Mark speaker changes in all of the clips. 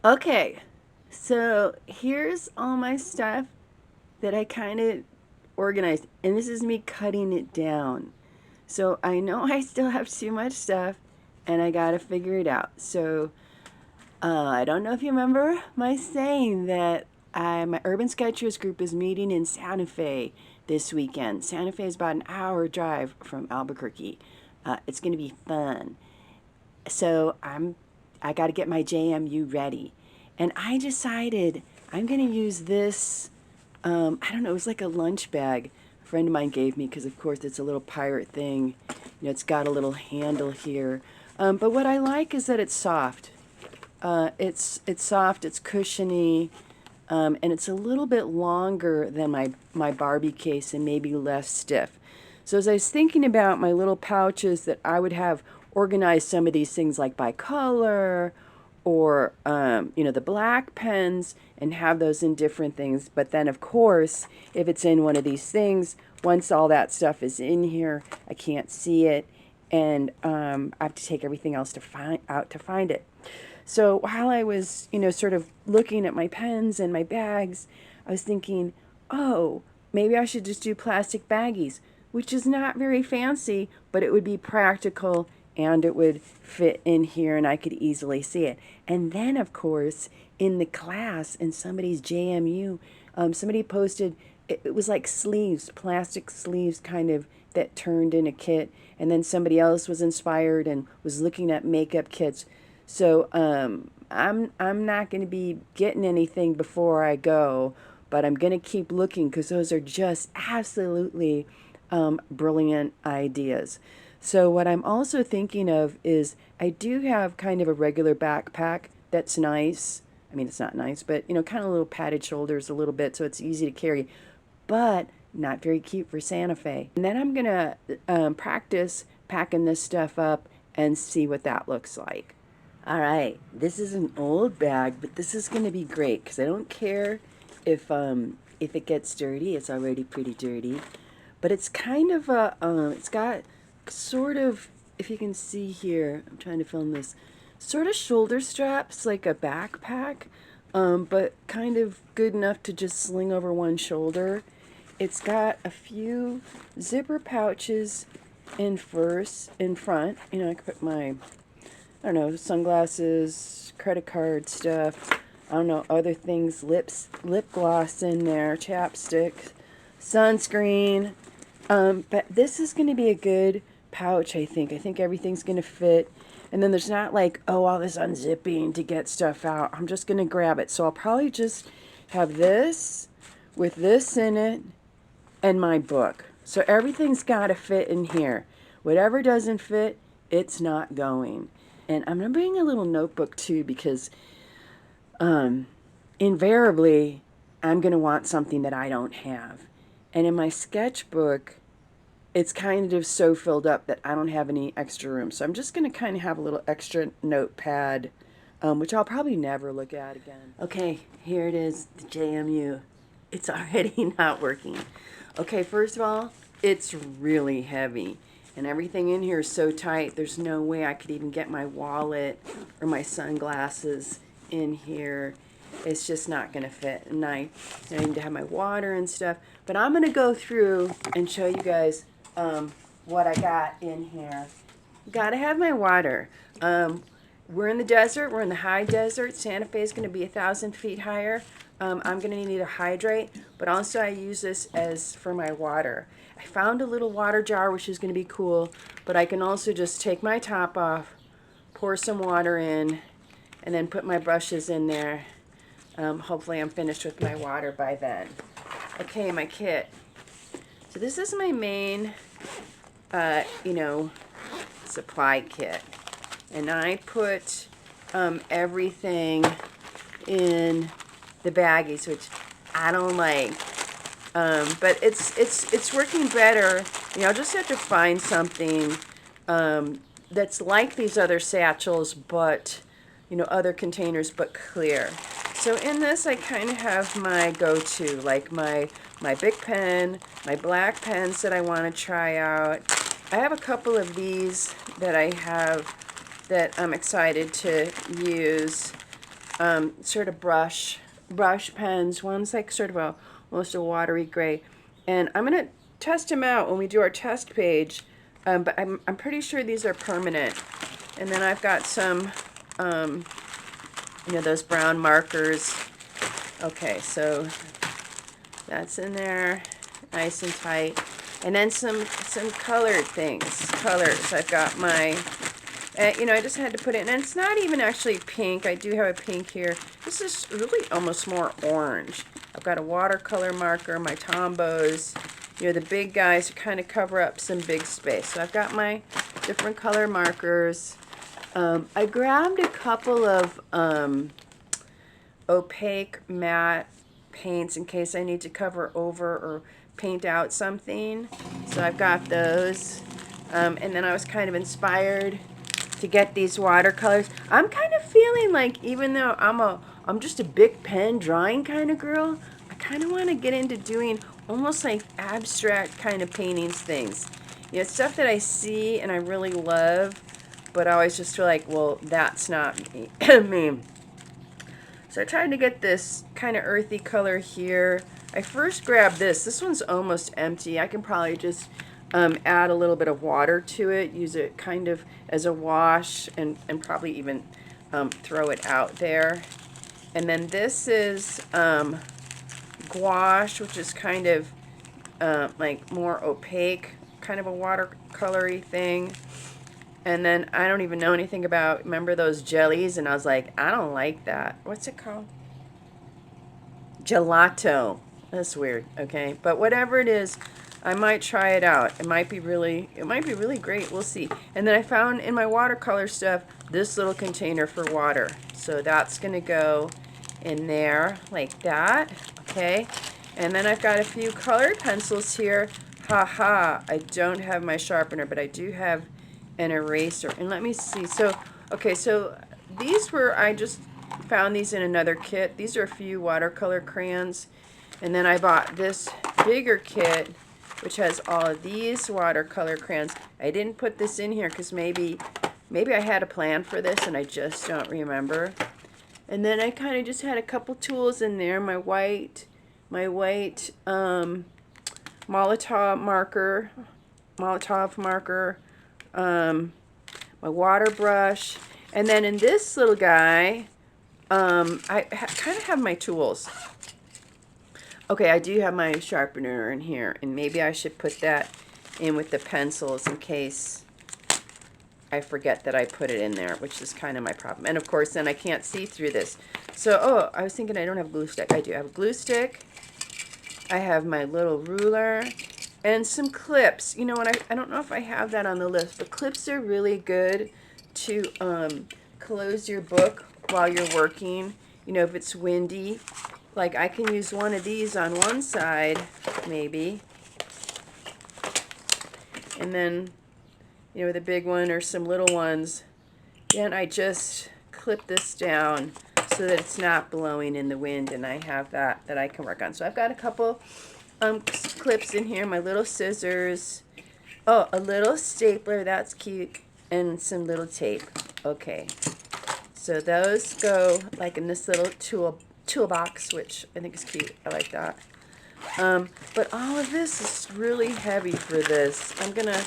Speaker 1: Okay, so here's all my stuff that I kind of organized, and this is me cutting it down. So I know I still have too much stuff, and I gotta figure it out. So I don't know if you remember my saying that my Urban Sketchers group is meeting in Santa Fe this weekend. Santa Fe is about an hour drive from Albuquerque. It's gonna be fun. So I got to get my JMU ready. And I decided I'm going to use this. I don't know, it was like a lunch bag a friend of mine gave me because, of course, it's a little pirate thing. It's got a little handle here. But what I like is that it's soft. It's soft, it's cushiony, and it's a little bit longer than my Barbie case and maybe less stiff. So as I was thinking about my little pouches that I would have organized some of these things like by color or the black pens and have those in different things. But then of course, if it's in one of these things, once all that stuff is in here, I can't see it, and I have to take everything else to find it. So while I was, sort of looking at my pens and my bags, I was thinking, oh, maybe I should just do plastic baggies, which is not very fancy, but it would be practical and it would fit in here and I could easily see it. And then, of course, in the class, in somebody's JMU, somebody posted, it was like sleeves, plastic sleeves kind of that turned in a kit. And then somebody else was inspired and was looking at makeup kits. So I'm not going to be getting anything before I go, but I'm going to keep looking because those are just absolutely brilliant ideas. So what I'm also thinking of is I do have kind of a regular backpack that's nice. I mean, it's not nice, but kind of little padded shoulders a little bit, so it's easy to carry, but not very cute for Santa Fe. And then I'm gonna practice packing this stuff up and see what that looks like. All right, this is an old bag, but this is going to be great because I don't care if it gets dirty. It's already pretty dirty, but it's kind of a it's got sort of, if you can see here, I'm trying to film this, sort of shoulder straps like a backpack, but kind of good enough to just sling over one shoulder. It's got a few zipper pouches in front. I could put my, I don't know, sunglasses, credit card stuff, I don't know, other things, lip gloss in there, chapstick, sunscreen. But this is going to be a good pouch, I think. I think everything's going to fit. And then there's not like, oh, all this unzipping to get stuff out. I'm just going to grab it. So I'll probably just have this with this in it and my book. So everything's got to fit in here. Whatever doesn't fit, it's not going. And I'm going to bring a little notebook too because invariably I'm going to want something that I don't have. And in my sketchbook, it's kind of so filled up that I don't have any extra room. So I'm just going to kind of have a little extra notepad, which I'll probably never look at again. Okay, here it is, the JMU. It's already not working. Okay, first of all, it's really heavy. And everything in here is so tight, there's no way I could even get my wallet or my sunglasses in here. It's just not going to fit. And I need to have my water and stuff. But I'm going to go through and show you guys what I got in here. Got to have my water. We're in the desert. We're in the high desert. Santa Fe is going to be 1,000 feet higher. I'm going to need to hydrate, but also I use this as for my water. I found a little water jar, which is going to be cool, but I can also just take my top off, pour some water in, and then put my brushes in there. Hopefully I'm finished with my water by then. Okay, my kit. So this is my main, supply kit. And I put everything in the baggies, which I don't like. But it's working better. I'll just have to find something that's like these other satchels, but other containers, but clear. So in this, I kind of have my go-to, like my Bic pen, my black pens that I want to try out. I have a couple of these that I have that I'm excited to use. sort of brush pens. One's like sort of a almost a watery gray. And I'm going to test them out when we do our test page. But I'm pretty sure these are permanent. And then I've got some, you know, those brown markers. Okay, so that's in there, nice and tight. And then some colored things, colors. I've got my, you know, I just had to put it in. And it's not even actually pink. I do have a pink here. This is really almost more orange. I've got a watercolor marker, my Tombos. You know, the big guys to kind of cover up some big space. So I've got my different color markers. I grabbed a couple of opaque matte paints in case I need to cover over or paint out something. So I've got those. And then I was kind of inspired to get these watercolors. I'm kind of feeling like, even though I'm just a big pen drawing kind of girl, I kind of want to get into doing almost like abstract kind of paintings things. You know, stuff that I see and I really love, but I always just feel like, well, that's not me. me. So I tried to get this kind of earthy color here. I first grabbed this. This one's almost empty. I can probably just add a little bit of water to it, use it kind of as a wash, and probably even throw it out there. And then this is gouache, which is kind of like more opaque, kind of a watercolory thing. And then I don't even know anything about, remember those jellies? And I was like, I don't like that. What's it called? Gelato. That's weird, okay? But whatever it is, I might try it out. It might be really great. We'll see. And then I found in my watercolor stuff this little container for water. So that's going to go in there like that, okay? And then I've got a few colored pencils here. Haha, I don't have my sharpener, but I do have an eraser. And let me see. So, okay, so these were, I just found these in another kit. These are a few watercolor crayons. And then I bought this bigger kit, which has all of these watercolor crayons. I didn't put this in here because maybe I had a plan for this and I just don't remember. And then I kind of just had a couple tools in there. My white Molotov marker, my water brush, and then in this little guy, I kind of have my tools. Okay, I do have my sharpener in here, and maybe I should put that in with the pencils in case I forget that I put it in there, which is kind of my problem. And of course, then I can't see through this. So, oh, I was thinking I don't have a glue stick. I do have a glue stick. I have my little ruler and some clips. You know what, I don't know if I have that on the list, but clips are really good to close your book while you're working. You know, if it's windy. Like I can use one of these on one side, maybe. And then, you know, the big one or some little ones. Then I just clip this down so that it's not blowing in the wind, and I have that I can work on. So I've got a couple clips in here, my little scissors, oh, a little stapler, that's cute, and some little tape. Okay, so those go like in this little toolbox, which I think is cute. I like that. But all of this is really heavy for this. I'm gonna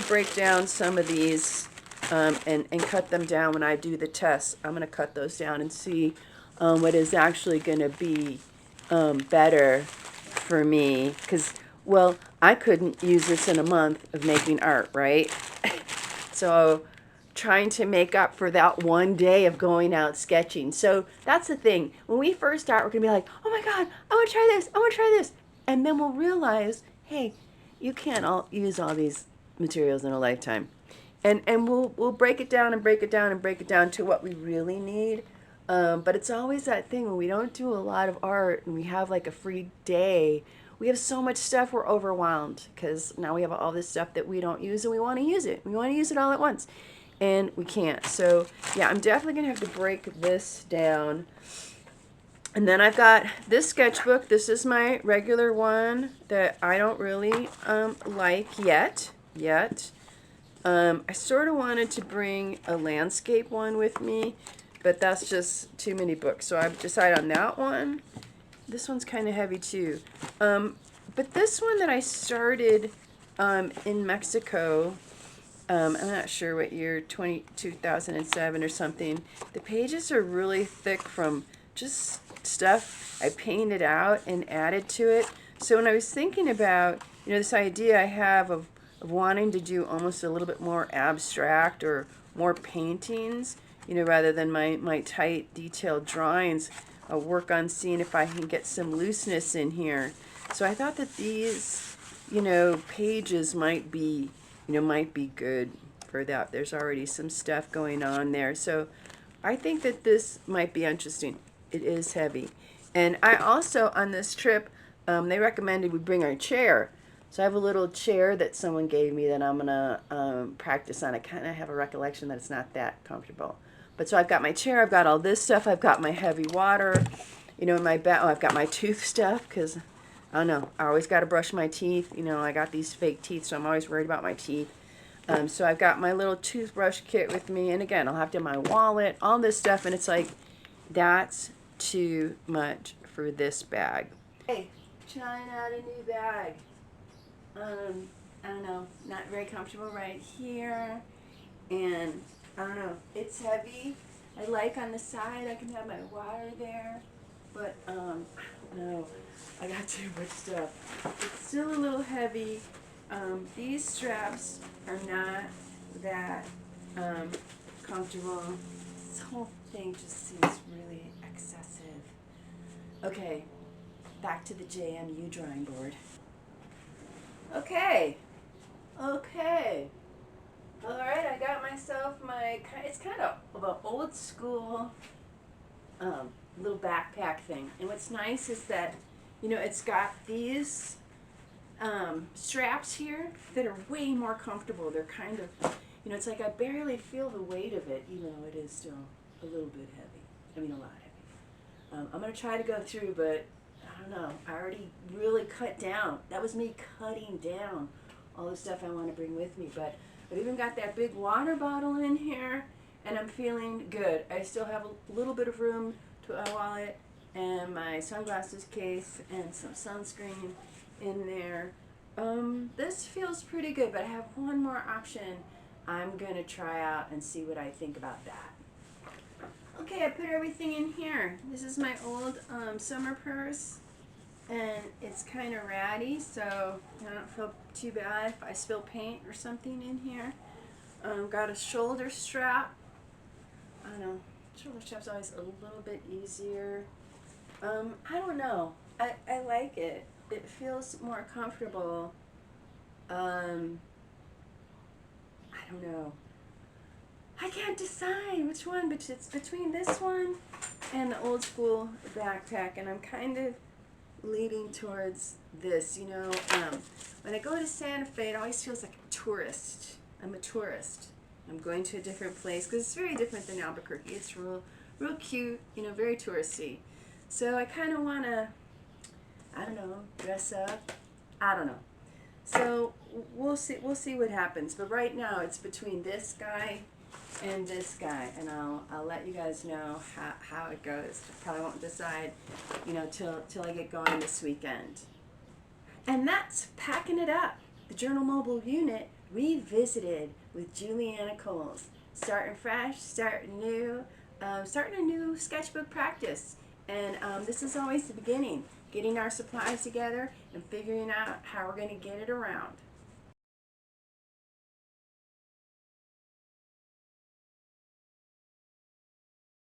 Speaker 1: break down some of these and cut them down when I do the test. I'm gonna cut those down and see what is actually gonna be better for me. Because, well, I couldn't use this in a month of making art, right? So trying to make up for that one day of going out sketching. So that's the thing. When we first start, we're going to be like, oh my God, I want to try this. I want to try this. And then we'll realize, hey, you can't use all these materials in a lifetime. And we'll break it down and break it down and break it down to what we really need. But it's always that thing when we don't do a lot of art and we have like a free day, we have so much stuff, we're overwhelmed because now we have all this stuff that we don't use and we want to use it. We want to use it all at once. And we can't. So yeah, I'm definitely gonna have to break this down. And then I've got this sketchbook. This is my regular one that I don't really like yet. I sort of wanted to bring a landscape one with me, but that's just too many books. So I've decided on that one. This one's kind of heavy too. But this one that I started in Mexico, I'm not sure what year, 2007 or something. The pages are really thick from just stuff I painted out and added to it. So when I was thinking about, this idea I have of wanting to do almost a little bit more abstract or more paintings, rather than my tight detailed drawings, I'll work on seeing if I can get some looseness in here. So I thought that these, pages might be good for that. There's already some stuff going on there. So I think that this might be interesting. It is heavy. And I also, on this trip, they recommended we bring our chair. So I have a little chair that someone gave me that I'm going to practice on. I kind of have a recollection that it's not that comfortable. But so I've got my chair, I've got all this stuff, I've got my heavy water, in my bag. Oh, I've got my tooth stuff because, I don't know, I always got to brush my teeth. I got these fake teeth, so I'm always worried about my teeth. So I've got my little toothbrush kit with me, and again, I'll have to have my wallet, all this stuff, and it's like, that's too much for this bag. Hey, trying out a new bag. I don't know, not very comfortable right here, and I don't know, it's heavy. I like on the side, I can have my water there, but I don't know, I got too much stuff. It's still a little heavy. These straps are not that comfortable. This whole thing just seems really excessive. Okay, back to the JMU drawing board. Okay. All right, I got myself it's kind of an old school little backpack thing. And what's nice is that, it's got these straps here that are way more comfortable. They're kind of, it's like I barely feel the weight of it, even though it is still a little bit heavy. I mean, a lot heavy. I'm going to try to go through, but I don't know. I already really cut down. That was me cutting down all the stuff I want to bring with me. But I've even got that big water bottle in here, and I'm feeling good. I still have a little bit of room to my wallet and my sunglasses case and some sunscreen in there. This feels pretty good, but I have one more option I'm going to try out and see what I think about that. Okay, I put everything in here. This is my old summer purse, and it's kind of ratty, so I don't feel too bad if I spill paint or something in here. Got a shoulder strap. I don't know, shoulder strap's always a little bit easier. I don't know. I like it. It feels more comfortable. I don't know. I can't decide which one, but it's between this one and the old school backpack, and I'm kind of leading towards this. When I go to Santa Fe, it always feels like a tourist. I'm a tourist. I'm going to a different place because it's very different than Albuquerque. It's real cute, very touristy. So I kind of want to, I don't know, dress up. I don't know. So we'll see what happens. But right now it's between this guy and this guy, and I'll let you guys know how it goes. I probably won't decide, till I get going this weekend. And that's packing it up. The Journal Mobile Unit revisited with Juliana Coles. Starting fresh, starting new, starting a new sketchbook practice. And this is always the beginning, getting our supplies together and figuring out how we're going to get it around.